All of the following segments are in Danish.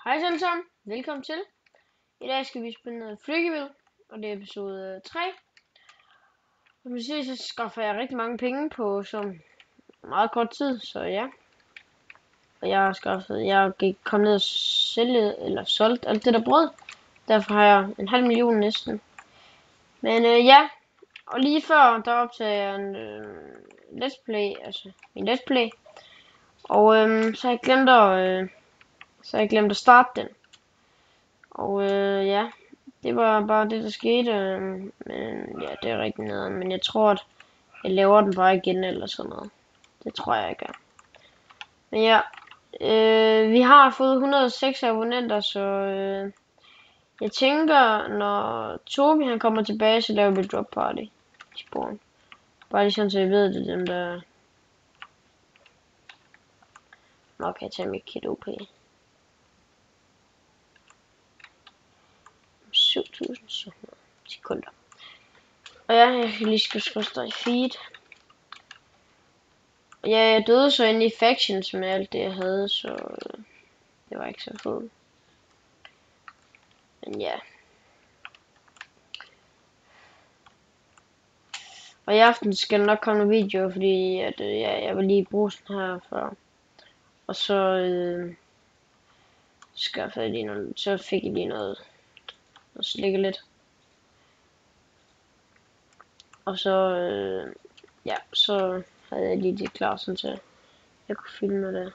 Hej alle sammen, velkommen til. I dag skal vi spille noget Freakyville, og det er episode 3. Som I ser, så skaffer jeg rigtig mange penge på så meget kort tid, så ja. Og jeg kom ned og solgt alt det der brød. Derfor har jeg 500.000 næsten. Men ja, og lige før der optager jeg en let's play, altså min let's play. Og så har jeg glemt at starte den. Og ja, det var bare det der skete, men ja, det er rigtig nederen, men jeg tror at jeg laver den bare igen eller sådan noget. Det tror jeg ikke. Men ja, vi har fået 106 abonnenter, så jeg tænker når Tobi han kommer tilbage, så laver vi drop party i sporen. Bare lige sådan så jeg ved det, dem der. Nå, kan jeg tage mit kit OP. 7.700 sekunder. Og ja, jeg lige skal skrive i feed. Og ja, jeg døde så inde i factions med alt det jeg havde, så det var ikke så fedt. Men ja. Og i aften skal der nok komme en video, fordi at, ja, jeg vil lige bruge sådan her før. Og så skaffede jeg lige noget, så fik jeg lige noget at slikke lidt. Og så ja, så havde jeg lige det klar, sådan så jeg kunne filme det.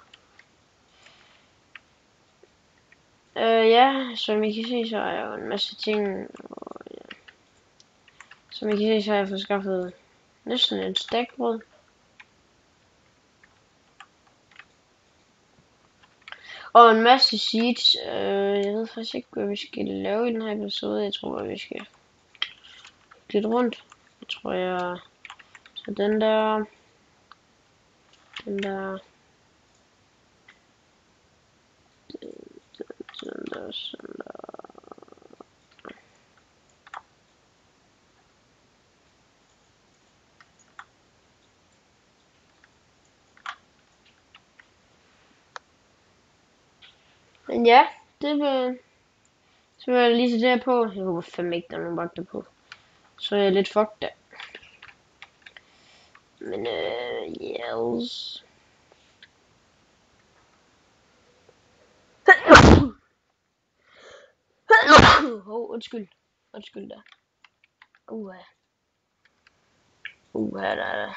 Ja, som I kan se, så har jeg jo en masse ting. Og, ja. Som I kan se, så har jeg fået skaffet næsten en stack brød. Og en masse seeds. Jeg ved faktisk ikke, hvad vi skal lave i den her episode. Jeg tror, at vi skal lidt rundt. Jeg tror, jeg... Så den der... Den der... Sådan der, sådan der... Men ja, det vil... Så vil jeg lige sætte det her på. Jeg håber fandme ikke, der er nogen vagter på. Så er jeg lidt fucked der. Men yes. Undskyld der. Der.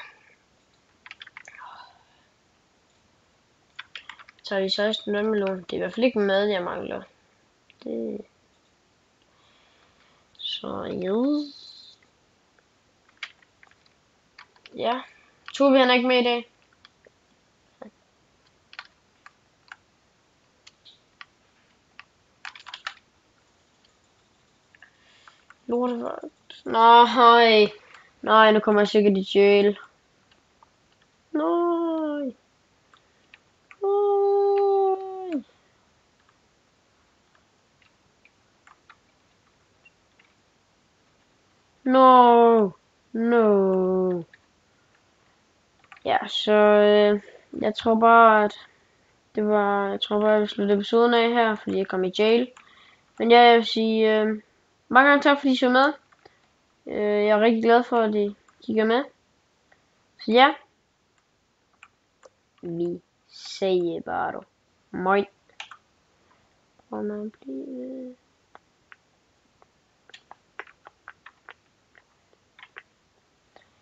Så vi 16 vandmelon. Det er i hvert fald ikke mad, jeg mangler. Det... Så yes. Ja. Tobi han er ikke med i dag. Lortevagt. Nej. Nej, nu kommer jeg sikkert i jail. Nej. Nej. No. No. Ja, så jeg tror bare, at jeg tror bare, jeg vil slutte episoden af her, fordi jeg kom i jail. Men ja, jeg vil sige mange gange tak, fordi I så med. Jeg er rigtig glad for, at I kigger med. Så ja, vi siger bare, moin. Og man bliver...